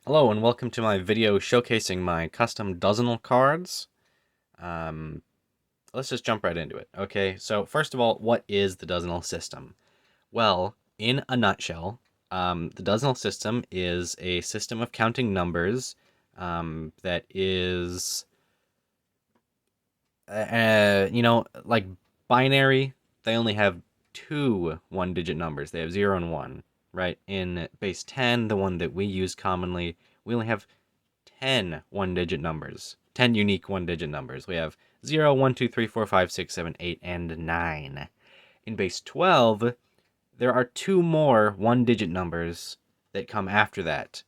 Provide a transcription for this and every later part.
Hello and welcome to my video showcasing my custom dozenal cards. Um, let's just jump right into it. Okay, so first of all, what is the dozenal system? Well, in a nutshell, the dozenal system is a system of counting numbers that is, like binary. They only have two one-digit numbers. They have 0 and 1, right? In base 10, the one that we use commonly, we only have 10 one-digit numbers, 10 unique one-digit numbers. We have 0, 1, 2, 3, 4, 5, 6, 7, 8, and 9. In base 12, there are two more one-digit numbers that come after that.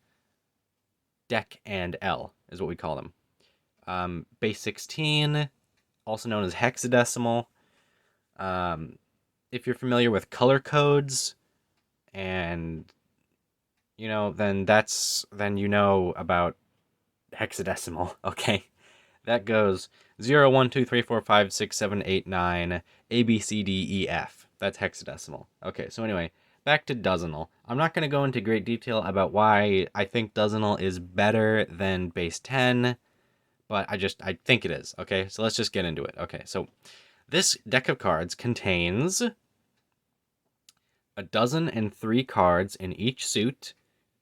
Dec and L is what we call them. Base 16, also known as hexadecimal. Um, if you're familiar with color codes, and then you know about hexadecimal. Okay, that goes 0, 1, 2, 3, 4, 5, 6, 7, 8, 9, A, B, C, D, E, F. That's hexadecimal. Okay, so anyway, back to dozenal. I'm not going to go into great detail about why I think dozenal is better than base 10, but I think it is. Okay, so let's just get into it. Okay, so this deck of cards contains a dozen and three cards in each suit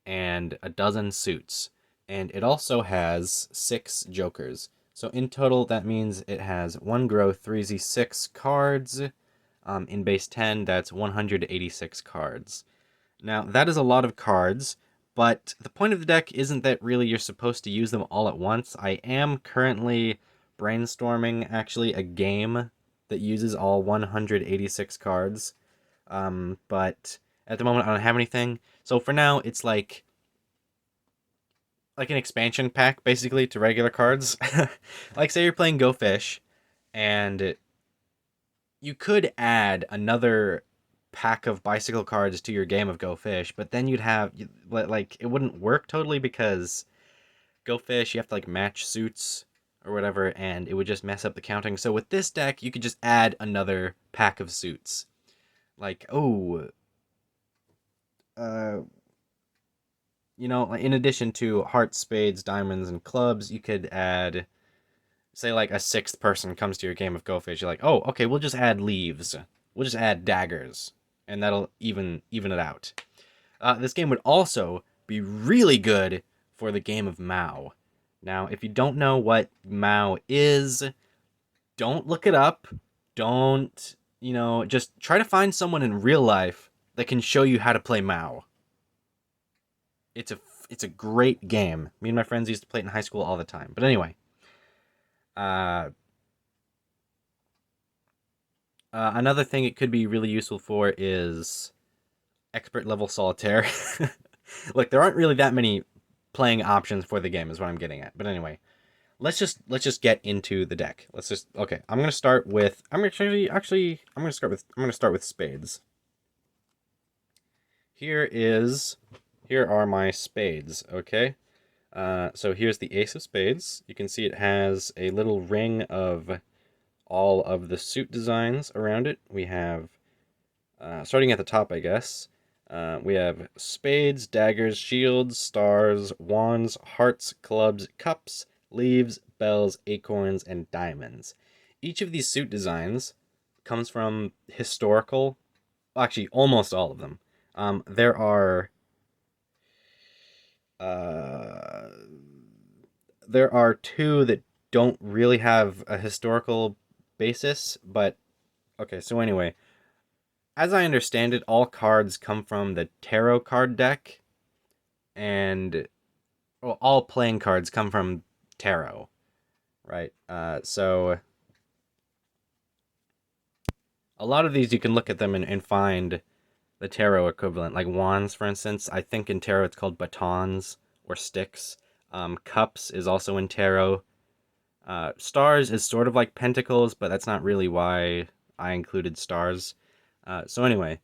and a dozen suits. And it also has 6 jokers. So in total, that means it has 1 grow 3z6 cards. In base 10, that's 186 cards. Now, that is a lot of cards, but the point of the deck isn't that really you're supposed to use them all at once. I am currently brainstorming, actually, a game that uses all 186 cards. But at the moment, I don't have anything. So for now, it's like an expansion pack basically to regular cards. Like say you're playing Go Fish and you could add another pack of bicycle cards to your game of Go Fish, but then you'd have like it wouldn't work totally because Go Fish you have to like match suits or whatever and it would just mess up the counting. So with this deck, you could just add another pack of suits. Like, uh in addition to hearts, spades, diamonds, and clubs, you could add, say, like a sixth person comes to your game of Go Fish. You're like, oh, okay, we'll just add leaves. We'll just add daggers, and that'll even it out. This game would also be really good for the game of Mao. Now, if you don't know what Mao is, don't look it up. Don't, just try to find someone in real life that can show you how to play Mao. It's a it's a great game. Me and my friends used to play it in high school all the time. But anyway, uh, another thing it could be really useful for is expert level solitaire. Look, there aren't really that many playing options for the game, is what I'm getting at. But anyway, let's just get into the deck. Let's just okay. I'm gonna start with I'm gonna start with spades. Here are my spades. Okay. So here's the ace of spades. You can see it has a little ring of all of the suit designs around it. We have, starting at the top, I guess, we have spades, daggers, shields, stars, wands, hearts, clubs, cups, leaves, bells, acorns, and diamonds. Each of these suit designs comes from historical, actually, almost all of them. There are uh, there are two that don't really have a historical basis, but okay, so anyway, as I understand it, all cards come from the tarot card deck, and well, all playing cards come from tarot, right? So a lot of these you can look at them and find the tarot equivalent, like wands, for instance. I think in tarot it's called batons or sticks. Cups is also in tarot. Stars is sort of like pentacles, but that's not really why I included stars. So anyway,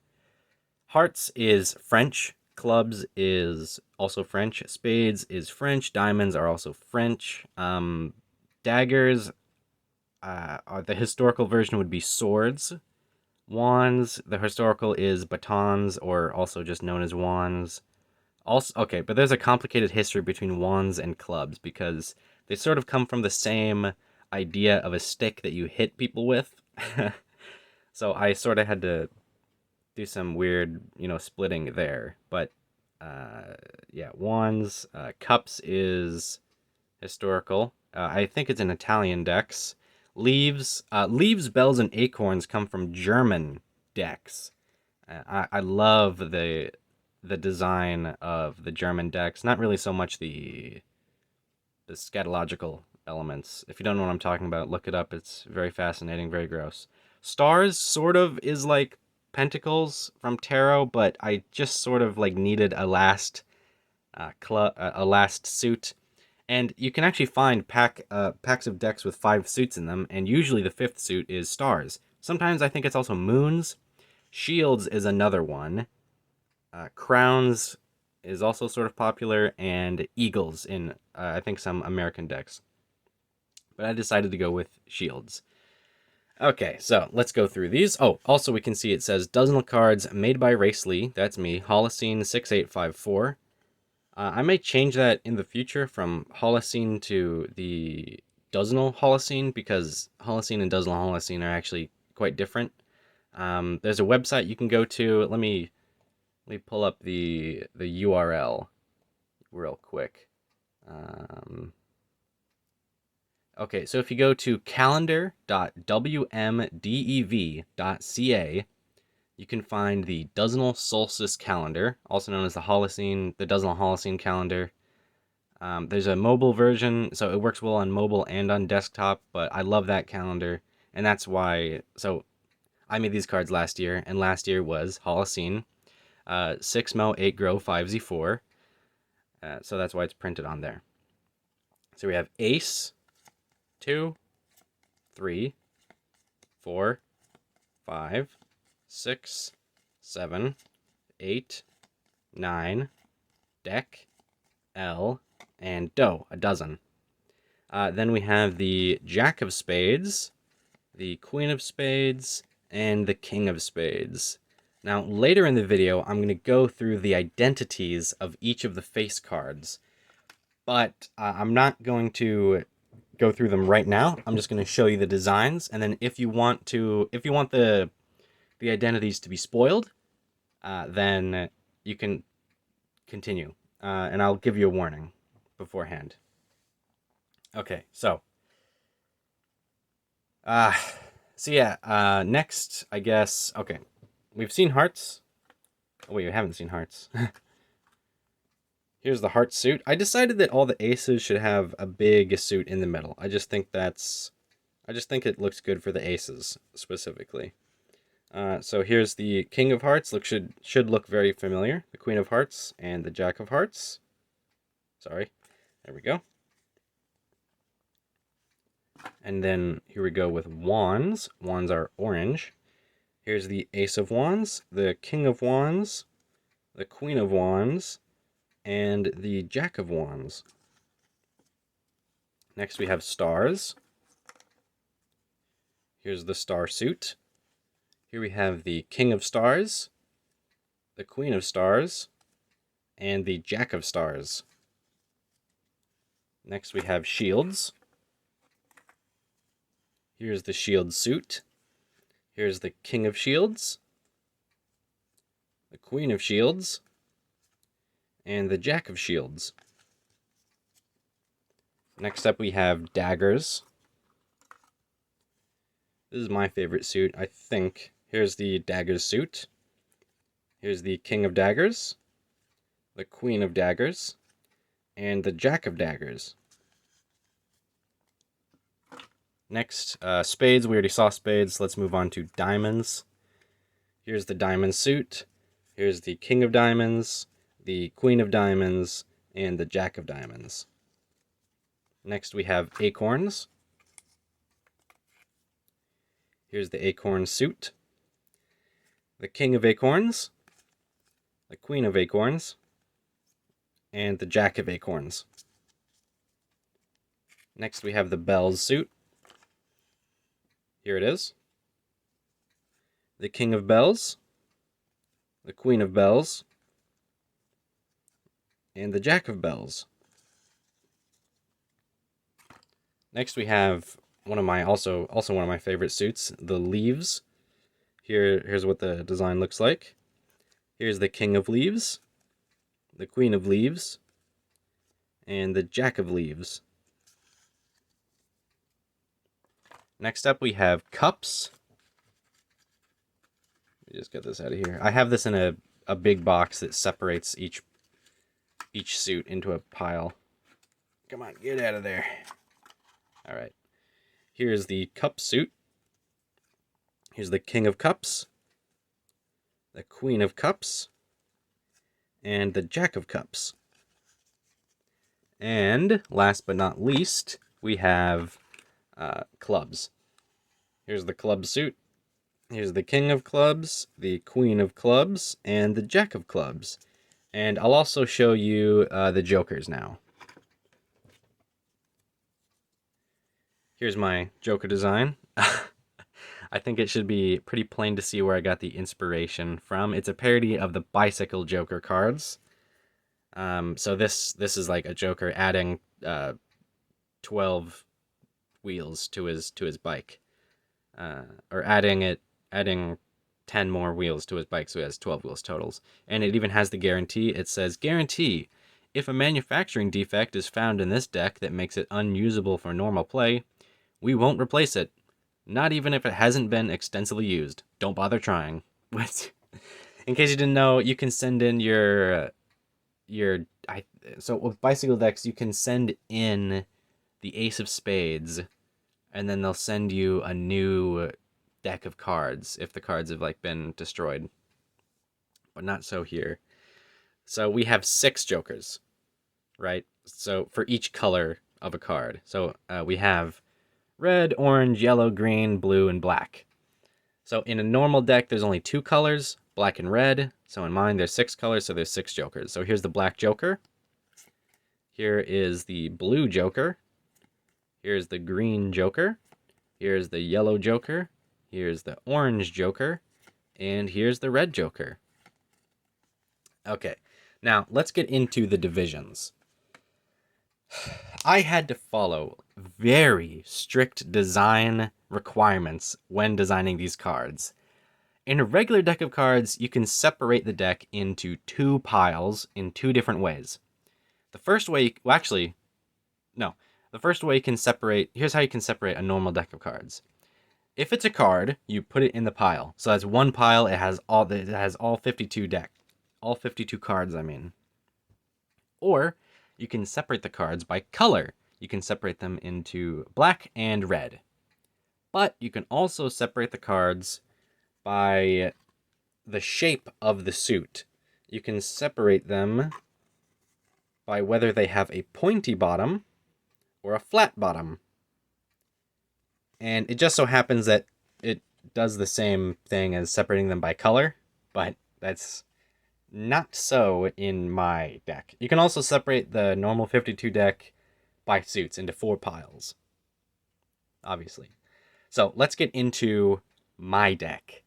hearts is French. Clubs is also French. Spades is French. Diamonds are also French. Daggers, are the historical version would be swords. Wands, the historical is batons, or also just known as wands. Also, okay, but there's a complicated history between wands and clubs because they sort of come from the same idea of a stick that you hit people with. So I sort of had to do some weird, splitting there. But yeah, wands, cups is historical. I think it's an Italian decks. Leaves, bells, and acorns come from German decks. I love the design of the German decks. Not really so much the scatological elements. If you don't know what I'm talking about, look it up. It's very fascinating, very gross. Stars sort of is like pentacles from tarot, but I just sort of like needed a last suit. And you can actually find packs of decks with 5 suits in them, and usually the 5th suit is stars. Sometimes I think it's also moons. Shields is another one. Crowns is also sort of popular, and eagles in, I think, some American decks. But I decided to go with shields. Okay, so let's go through these. Oh, also we can see it says dozenal cards made by Race Lee. That's me, Holocene 6854. I may change that in the future from Holocene to the dozenal Holocene because Holocene and dozenal Holocene are actually quite different. There's a website you can go to. Let me pull up the URL real quick. Okay, so if you go to calendar.wmdev.ca, you can find the dozenal solstice calendar, also known as the Holocene, the dozenal Holocene calendar. There's a mobile version, so it works well on mobile and on desktop, but I love that calendar, and that's why. So I made these cards last year, and last year was Holocene, 6 Mo, 8 Grow, 5 Z4. So that's why it's printed on there. So we have Ace, 2, 3, 4, 5, 6, 7, 8, 9, Deck, L, and Do, a dozen. Then we have the Jack of Spades, the Queen of Spades, and the King of Spades. Now, later in the video, I'm going to go through the identities of each of the face cards, but I'm not going to go through them right now. I'm just going to show you the designs, and then if you want the identities to be spoiled, then you can continue, and I'll give you a warning beforehand. Okay, so uh, yeah, next, I guess, okay, we've seen hearts. Oh, wait, we haven't seen hearts. Here's the heart suit. I decided that all the aces should have a big suit in the middle. I just think it looks good for the aces, specifically. So here's the King of Hearts. Should look very familiar. The Queen of Hearts and the Jack of Hearts. Sorry. There we go. And then here we go with wands. Wands are orange. Here's the Ace of Wands, the King of Wands, the Queen of Wands, and the Jack of Wands. Next we have stars. Here's the star suit. Here we have the King of Stars, the Queen of Stars, and the Jack of Stars. Next we have shields. Here's the shield suit. Here's the King of Shields, the Queen of Shields, and the Jack of Shields. Next up we have daggers. This is my favorite suit, I think. Here's the daggers suit. Here's the King of Daggers, the Queen of Daggers, and the Jack of Daggers. Next, spades. We already saw spades. Let's move on to diamonds. Here's the diamond suit. Here's the King of Diamonds, the Queen of Diamonds, and the Jack of Diamonds. Next, we have acorns. Here's the acorn suit, the King of Acorns, the Queen of Acorns, and the Jack of Acorns. Next, we have the bells suit. Here it is. The King of Bells, the Queen of Bells, and the jack of bells. Next we have one of my also one of my favorite suits, the leaves. Here's what the design looks like. Here's the king of leaves, the queen of leaves, and the jack of leaves. Next up we have cups. Let me just get this out of here. I have this in a big box that separates each suit into a pile. Come on, get out of there. All right. Here's the cup suit. Here's the king of cups, the queen of cups, and the jack of cups. And last but not least, we have clubs. Here's the club suit. Here's the king of clubs, the queen of clubs, and the jack of clubs. And I'll also show you the jokers now. Here's my joker design. I think it should be pretty plain to see where I got the inspiration from. It's a parody of the bicycle joker cards. So this is like a joker adding 12 wheels to his bike, or adding 10 more wheels to his bike, so he has 12 wheels totals. And it even has the guarantee. It says, guarantee, if a manufacturing defect is found in this deck that makes it unusable for normal play, we won't replace it. Not even if it hasn't been extensively used. Don't bother trying. In case you didn't know, you can send in so with bicycle decks, you can send in the ace of spades, and then they'll send you a new deck of cards if the cards have like been destroyed. But not so here. So we have 6 jokers, right? So for each color of a card. So we have red, orange, yellow, green, blue, and black. So in a normal deck, there's only 2 colors, black and red. So in mine, there's 6 colors, so there's 6 jokers. So here's the black joker. Here is the blue joker. Here's the green joker. Here's the yellow joker. Here's the orange joker. And here's the red joker. Okay, now let's get into the divisions. I had to follow very strict design requirements when designing these cards. In a regular deck of cards, you can separate the deck into 2 piles in 2 different ways. The first way, the first way you can separate, here's how you can separate a normal deck of cards. If it's a card, you put it in the pile. So that's one pile, it has all 52 cards, I mean. Or you can separate the cards by color. You can separate them into black and red. But you can also separate the cards by the shape of the suit. You can separate them by whether they have a pointy bottom or a flat bottom. And it just so happens that it does the same thing as separating them by color, but that's not so in my deck. You can also separate the normal 52 deck by suits into 4 piles, obviously. So let's get into my deck.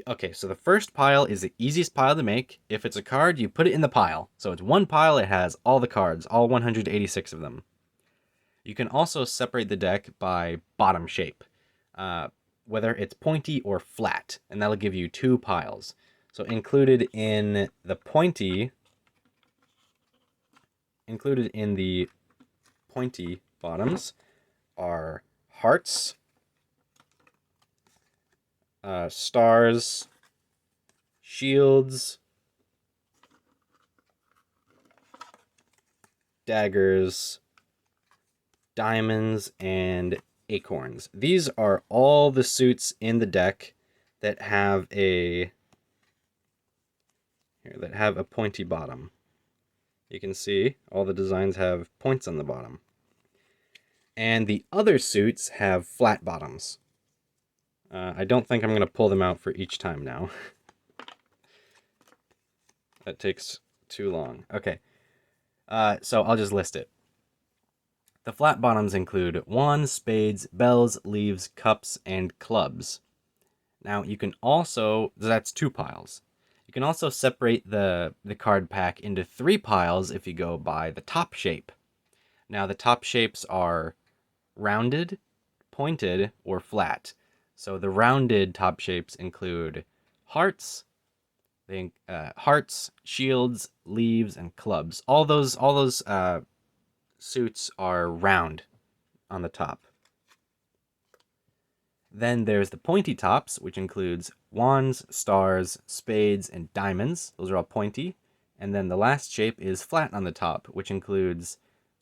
Okay, so the first pile is the easiest pile to make. If it's a card, you put it in the pile. So it's one pile, it has all the cards, all 186 of them. You can also separate the deck by bottom shape, whether it's pointy or flat, and that'll give you 2 piles. So included in the pointy bottoms are hearts, stars, shields, daggers, diamonds, and acorns. These are all the suits in the deck that have a pointy bottom. You can see all the designs have points on the bottom. And the other suits have flat bottoms. I don't think I'm going to pull them out for each time now. That takes too long. Okay. So I'll just list it. The flat bottoms include wands, spades, bells, leaves, cups, and clubs. Now you can also, that's 2 piles. You can also separate the card pack into 3 piles if you go by the top shape. Now, the top shapes are rounded, pointed, or flat. So the rounded top shapes include hearts, hearts, shields, leaves, and clubs. All those suits are round on the top. Then there's the pointy tops, which includes wands, stars, spades, and diamonds. Those are all pointy. And then the last shape is flat on the top, which includes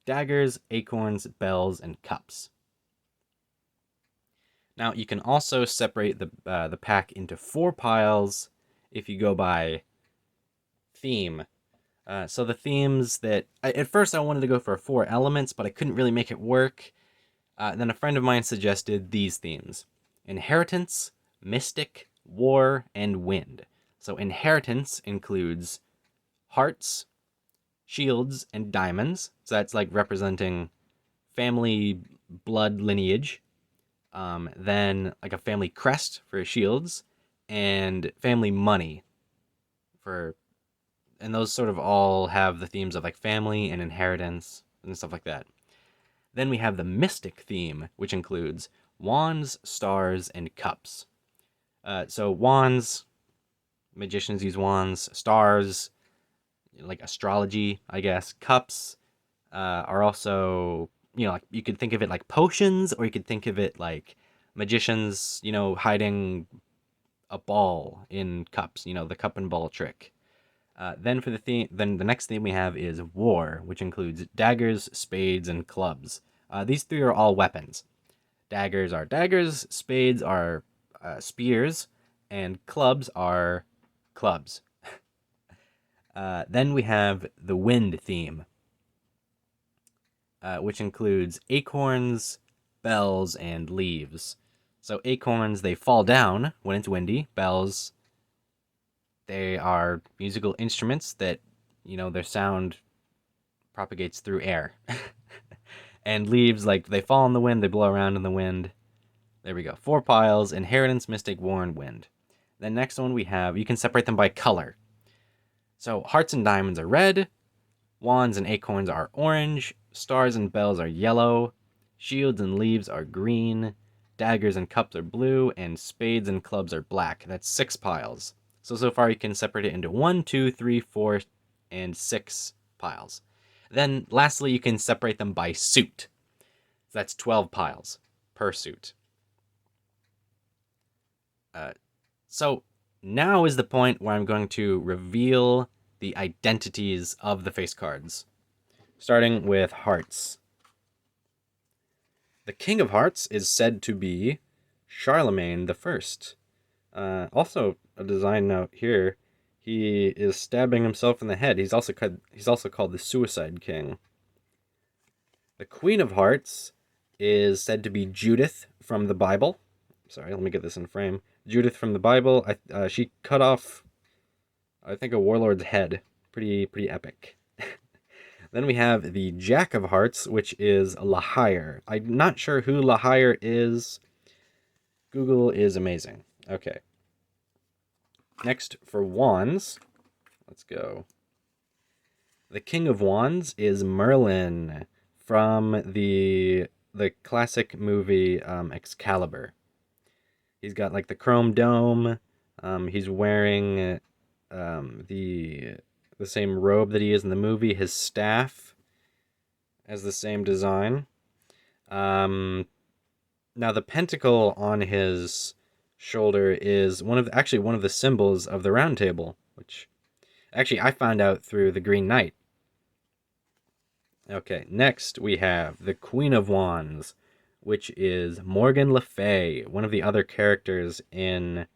daggers, acorns, bells, and cups. Now, you can also separate the pack into 4 piles if you go by theme. So the themes that... at first I wanted to go for 4 elements, but I couldn't really make it work. Then a friend of mine suggested these themes: inheritance, mystic, war, and wind. So inheritance includes hearts, shields, and diamonds. So that's like representing family blood lineage. Then like a family crest for shields, and family money for... and those sort of all have the themes of like family and inheritance and stuff like that. Then we have the mystic theme, which includes wands, stars, and cups. So wands, magicians use wands. Stars, like astrology, I guess. Cups are also, like you could think of it like potions, or you could think of it like magicians, hiding a ball in cups. The cup and ball trick. Then the next theme we have is war, which includes daggers, spades, and clubs. These 3 are all weapons. Daggers are daggers, spades are spears, and clubs are clubs. Then we have the wind theme, which includes acorns, bells, and leaves. So acorns, they fall down when it's windy. Bells, they are musical instruments that, their sound propagates through air. And leaves, like, they fall in the wind, they blow around in the wind. There we go. 4 piles: inheritance, mystic, war, and wind. The next one we have, you can separate them by color. So hearts and diamonds are red, wands and acorns are orange, stars and bells are yellow, shields and leaves are green, daggers and cups are blue, and spades and clubs are black. That's 6 piles. So far you can separate it into 1, 2, 3, 4, and 6 piles. Then, lastly, you can separate them by suit. So that's 12 piles per suit. So now is the point where I'm going to reveal the identities of the face cards, starting with hearts. The King of Hearts is said to be Charlemagne the First. Also, a design note here: he is stabbing himself in the head. He's also called the Suicide King. The Queen of Hearts is said to be Judith from the Bible. Sorry, let me get this in frame. Judith from the Bible. She cut off, I think, a warlord's head. Pretty epic. Then we have the Jack of Hearts, which is Lahire. I'm not sure who Lahire is. Google is amazing. Okay. Next, for wands, let's go. The King of Wands is Merlin from the classic movie Excalibur. He's got like the chrome dome. He's wearing the same robe that he is in the movie. His staff has the same design. Now the pentacle on his shoulder is one of the symbols of the Round Table, which actually I found out through the Green Knight. Okay, next we have the Queen of Wands, which is Morgan Le Fay, one of the other characters in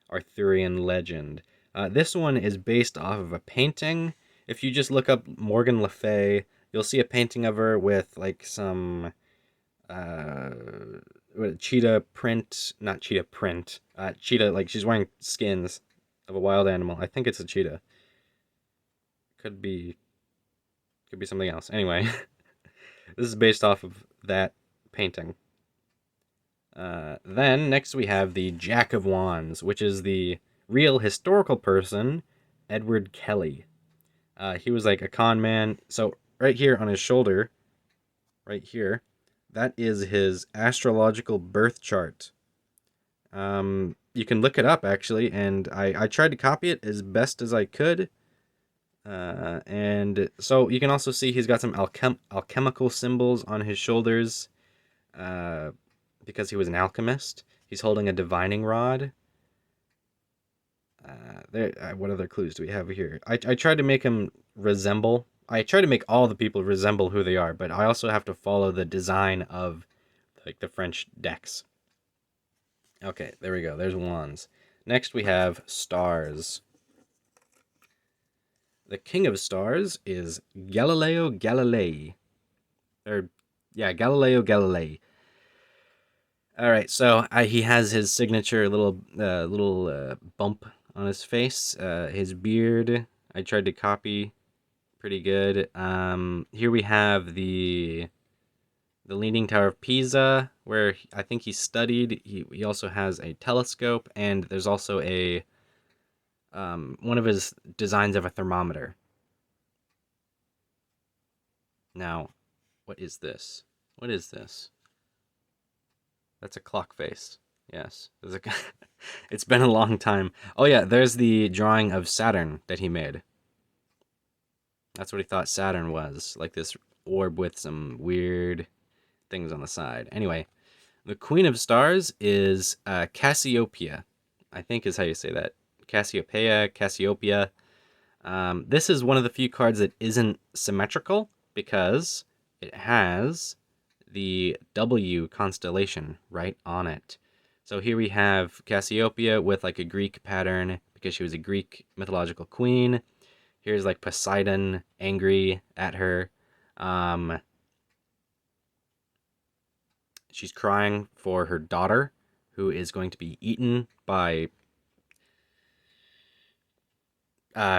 Arthurian legend. This one is based off of a painting. If you just look up Morgan Le Fay, you'll see a painting of her with like some cheetah print, not cheetah print, cheetah, like she's wearing skins of a wild animal. I think it's a cheetah. Could be something else. Anyway, this is based off of that painting. Then next we have the Jack of Wands, which is the real historical person Edward Kelley. He was like a con man. So right here on his shoulder, right here, that is his astrological birth chart. You can look it up actually, and I tried to copy it as best as I could. And so you can also see he's got some alchemical symbols on his shoulders, uh, because he was an alchemist. He's holding a divining rod. What other clues do we have here? I tried to make him resemble. I try to make all the people resemble who they are, but I also have to follow the design of like the French decks. Okay, there we go. There's wands. Next we have stars. The king of stars is Galileo Galilei. Or, yeah, Galileo Galilei. All right, so he has his signature little bump on his face. His beard, I tried to copy pretty good. Here we have the Leaning Tower of Pisa, where I think he studied. He also has a telescope, and there's also a one of his designs of a thermometer. Now, what is this? What is this? That's a clock face. Yes. It's been a long time. Oh yeah, there's the drawing of Saturn that he made. That's what he thought Saturn was, like this orb with some weird things on the side. Anyway, the Queen of Stars is Cassiopeia, I think is how you say that. Cassiopeia, Cassiopeia. This is one of the few cards that isn't symmetrical because it has the W constellation right on it. So here we have Cassiopeia with like a Greek pattern because she was a Greek mythological queen. Here's like Poseidon angry at her. She's crying for her daughter, who is going to be eaten by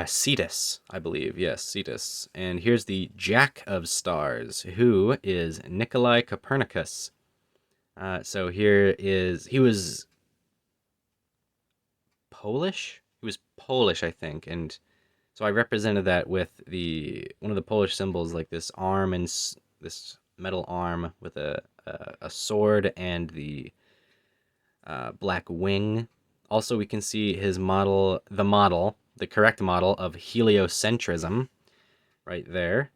Cetus, I believe. Yes, Cetus. And here's the Jack of Stars, who is Nicolaus Copernicus. So here is... He was Polish? He was Polish, I think. And so I represented that with one of the Polish symbols, like this arm and this metal arm with a sword and the black wing. Also, we can see his model, the correct model of heliocentrism, right there.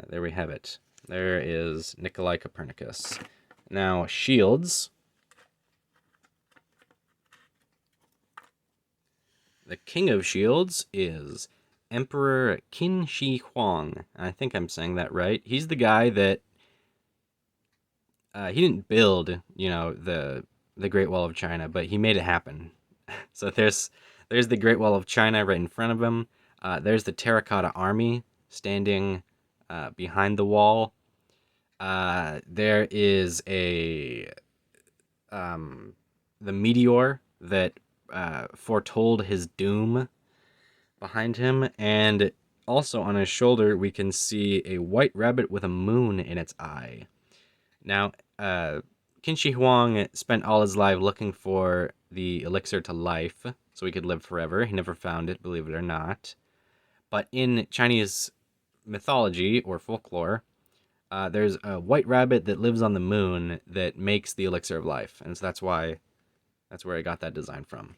There we have it. There is Nicolaus Copernicus. Now, shields. The king of shields is Emperor Qin Shi Huang. I think I'm saying that right. He's the guy that he didn't build, the Great Wall of China, but he made it happen. So there's the Great Wall of China right in front of him. There's the Terracotta Army standing behind the wall. There is the meteor that foretold his doom behind him, and also on his shoulder we can see a white rabbit with a moon in its eye. Now, Qin Shi Huang spent all his life looking for the elixir to life, so he could live forever. He never found it, believe it or not. But in Chinese mythology or folklore, there's a white rabbit that lives on the moon that makes the elixir of life, and so that's where I got that design from.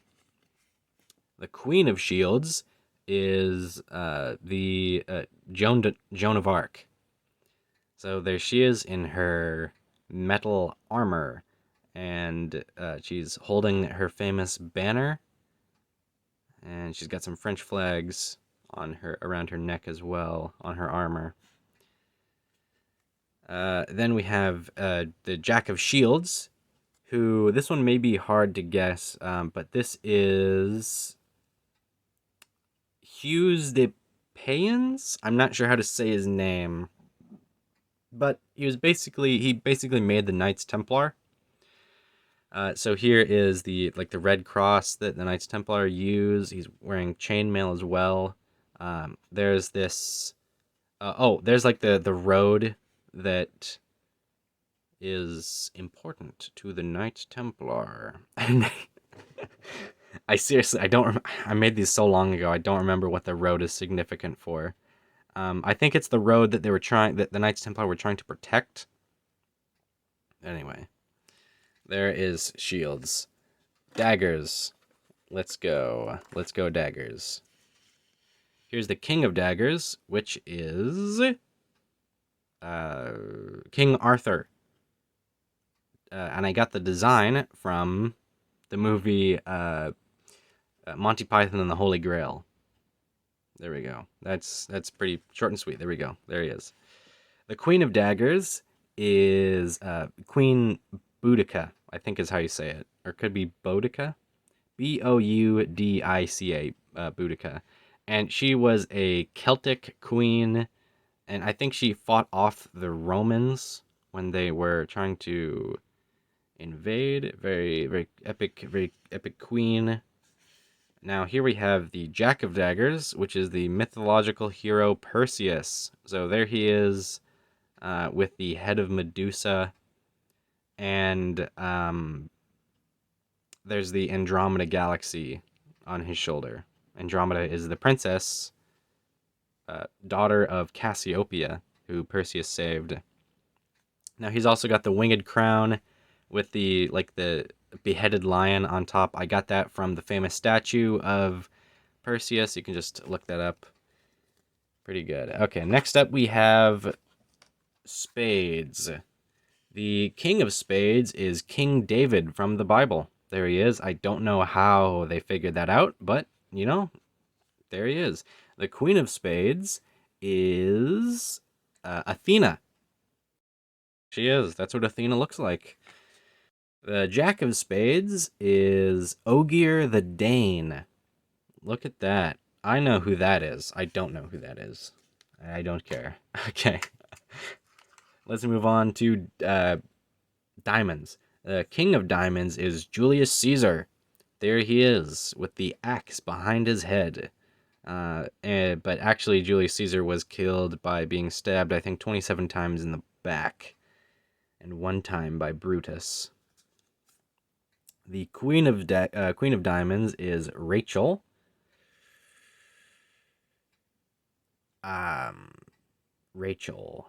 The Queen of Shields is the Joan of Arc. So there she is in her metal armor, and she's holding her famous banner, and she's got some French flags around her neck as well, on her armor. Then we have the Jack of Shields, who, this one may be hard to guess, but this is Hughes de Payens? I'm not sure how to say his name, but he basically made the Knights Templar. So here is the red cross that the Knights Templar use. He's wearing chainmail as well. There's this. There's like the road that is important to the Knights Templar. I don't. I made these so long ago. I don't remember what the road is significant for. I think it's the road that that the Knights Templar were trying to protect. Anyway, there is shields, daggers. Let's go. Let's go, daggers. Here's the King of Daggers, which is King Arthur. And I got the design from the movie Monty Python and the Holy Grail. There we go. That's pretty short and sweet. There we go. There he is. The Queen of Daggers is Queen Boudica, I think is how you say it. Or it could be Boudica. Boudica, Boudica. And she was a Celtic queen, and I think she fought off the Romans when they were trying to invade. Very epic queen. Now here we have the Jack of Daggers, which is the mythological hero Perseus. So there he is, with the head of Medusa, and there's the Andromeda Galaxy on his shoulder. Andromeda is the princess, daughter of Cassiopeia, who Perseus saved. Now he's also got the winged crown with the beheaded lion on top. I got that from the famous statue of Perseus. You can just look that up. Pretty good. Okay, next up we have Spades. The King of Spades is King David from the Bible. There he is. I don't know how they figured that out, but, there he is. The Queen of Spades is Athena. She is. That's what Athena looks like. The Jack of Spades is Ogier the Dane. Look at that. I know who that is. I don't know who that is. I don't care. Okay. Let's move on to diamonds. The King of Diamonds is Julius Caesar. There he is with the axe behind his head. But actually, Julius Caesar was killed by being stabbed, I think, 27 times in the back, and one time by Brutus. The Queen of Diamonds is Rachel. Rachel.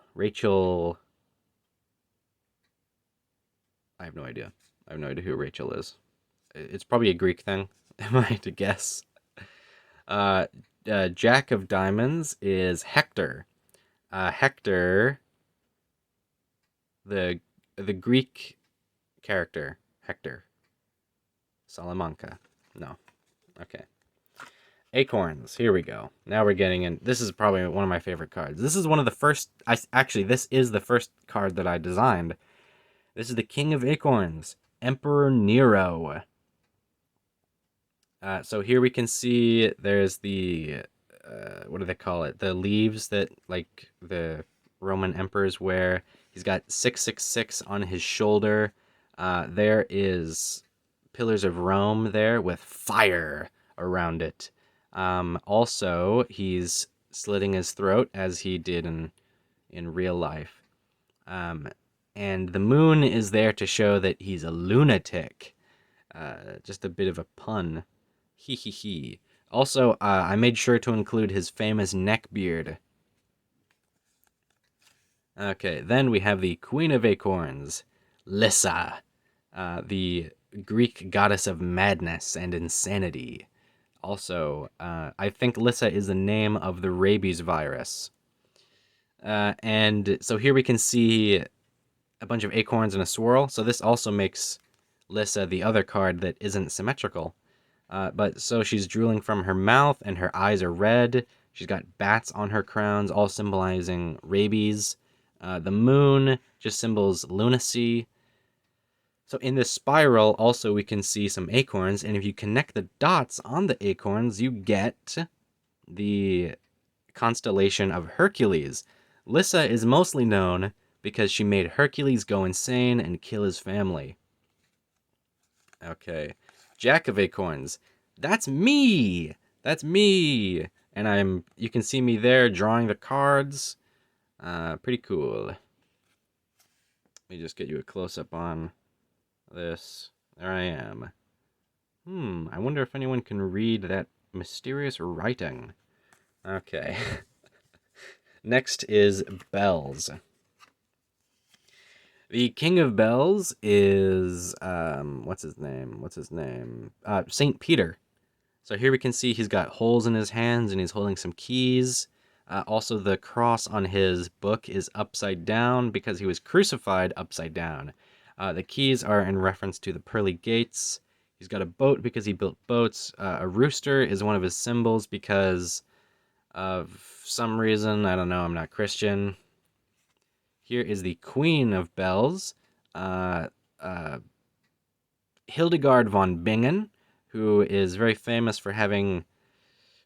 I have no idea. I have no idea who Rachel is. It's probably a Greek thing. Am I to guess? Jack of Diamonds is Hector. Hector, the Greek character, Hector. Salamanca. No. Okay. Acorns. Here we go. Now we're getting in. This is probably one of my favorite cards. This is one of the first. This is the first card that I designed. This is the King of Acorns, Emperor Nero. So here we can see there's the what do they call it? The leaves that like the Roman emperors wear. He's got 666 on his shoulder. There is Pillars of Rome there with fire around it. Also, he's slitting his throat as he did in real life. And the moon is there to show that he's a lunatic. Just a bit of a pun. Hee hee hee. Also, I made sure to include his famous neck beard. Okay, then we have the Queen of Acorns, Lyssa, the Greek goddess of madness and insanity. Also, I think Lyssa is the name of the rabies virus. And so here we can see a bunch of acorns in a swirl. So this also makes Lyssa the other card that isn't symmetrical. But so she's drooling from her mouth and her eyes are red. She's got bats on her crowns, all symbolizing rabies. The moon just symbols lunacy. So in this spiral, also we can see some acorns, and if you connect the dots on the acorns, you get the constellation of Hercules. Lyssa is mostly known because she made Hercules go insane and kill his family. Okay, Jack of Acorns. That's me! That's me! And you can see me there drawing the cards. Pretty cool. Let me just get you a close-up on this. There I am. I wonder if anyone can read that mysterious writing. Okay. Next is bells. The king of bells is what's his name? Saint Peter. So here we can see he's got holes in his hands and he's holding some keys. Also, the cross on his book is upside down because he was crucified upside down. The keys are in reference to the pearly gates. He's got a boat because he built boats. A rooster is one of his symbols because of some reason. I don't know. I'm not Christian. Here is the Queen of Bells, uh, uh, Hildegard von Bingen, who is very famous for having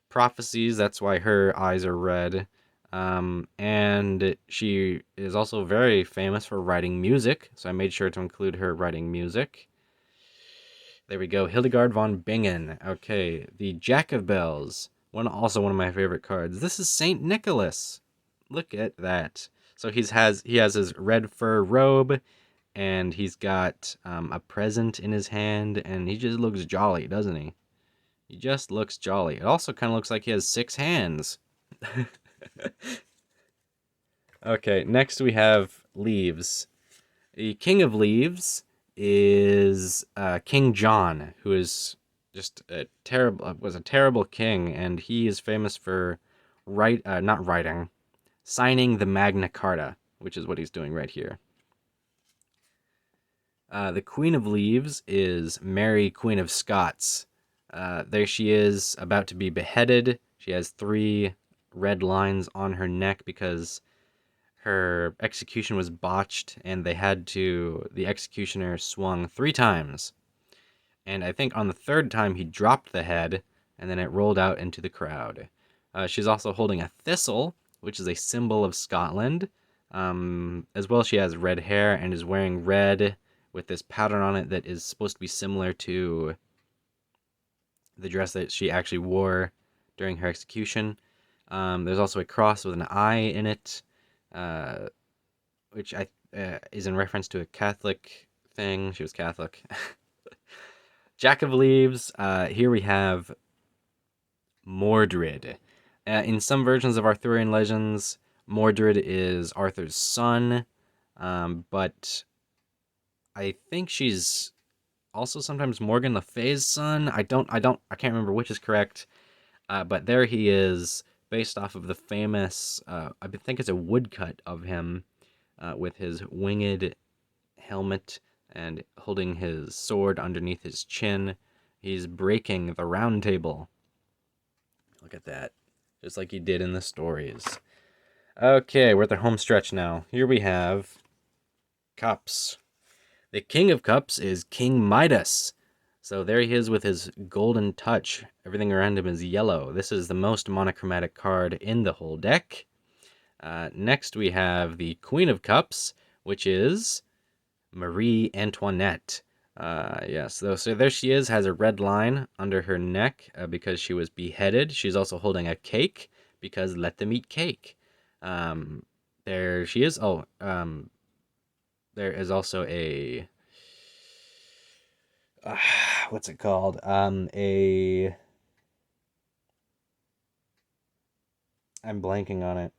prophecies. That's why her eyes are red. And she is also very famous for writing music, so I made sure to include her writing music. There we go, Hildegard von Bingen. Okay, the Jack of Bells, also one of my favorite cards. This is Saint Nicholas. Look at that. So he has his red fur robe, and he's got a present in his hand, and he just looks jolly, doesn't he? He just looks jolly. It also kind of looks like he has 6 hands. Okay, next we have leaves. The king of leaves is King John, who is just was a terrible king, and he is famous for not writing, signing the Magna Carta, which is what he's doing right here. The Queen of Leaves is Mary, Queen of Scots. There she is, about to be beheaded. She has 3 red lines on her neck because her execution was botched, and the executioner swung 3 times. And I think on the 3rd time he dropped the head, and then it rolled out into the crowd. She's also holding a thistle, which is a symbol of Scotland. As well, she has red hair and is wearing red with this pattern on it that is supposed to be similar to the dress that she actually wore during her execution. There's also a cross with an eye in it, which is in reference to a Catholic thing. She was Catholic. Jack of Leaves. Here we have Mordred. In some versions of Arthurian legends, Mordred is Arthur's son, but I think she's also sometimes Morgan Le Fay's son. I can't remember which is correct. But there he is, based off of the famous, I think it's a woodcut of him with his winged helmet and holding his sword underneath his chin. He's breaking the round table. Look at that. Just like he did in the stories. Okay, we're at the home stretch now. Here we have cups. The King of Cups is King Midas. So there he is with his golden touch. Everything around him is yellow. This is the most monochromatic card in the whole deck. Next we have the Queen of Cups, which is Marie Antoinette. Yes, so there she is, has a red line under her neck because she was beheaded. She's also holding a cake because let them eat cake. There she is. There is also a what's it called? I'm blanking on it.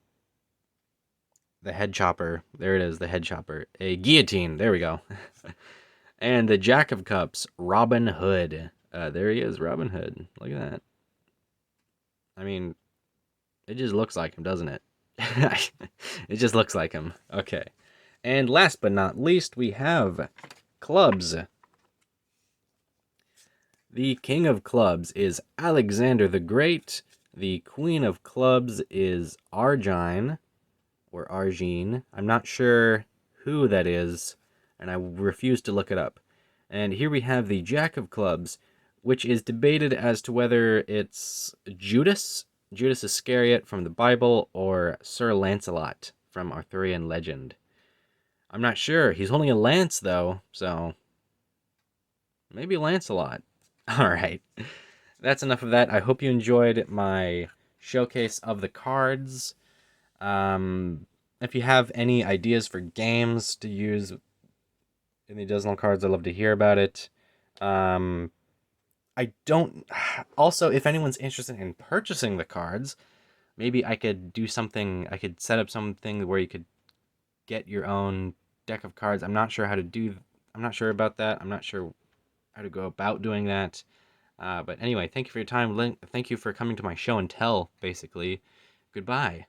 The head chopper. There it is, the head chopper. A guillotine. There we go. And the Jack of Cups, Robin Hood. There he is, Robin Hood. Look at that. I mean, it just looks like him, doesn't it? It just looks like him. Okay. And last but not least, we have clubs. The King of Clubs is Alexander the Great. The Queen of Clubs is Argine, or Argine. I'm not sure who that is, and I refuse to look it up. And here we have the Jack of Clubs, which is debated as to whether it's Judas Iscariot from the Bible, or Sir Lancelot from Arthurian legend. I'm not sure. He's holding a lance, though, so maybe Lancelot. All right. That's enough of that. I hope you enjoyed my showcase of the cards. If you have any ideas for games to use in the dozenal cards, I'd love to hear about it. I don't. Also, if anyone's interested in purchasing the cards, maybe I could do something. I could set up something where you could get your own deck of cards. I'm not sure how to do. I'm not sure about that. I'm not sure how to go about doing that. But anyway, thank you for your time. Thank you for coming to my show and tell. Basically, goodbye.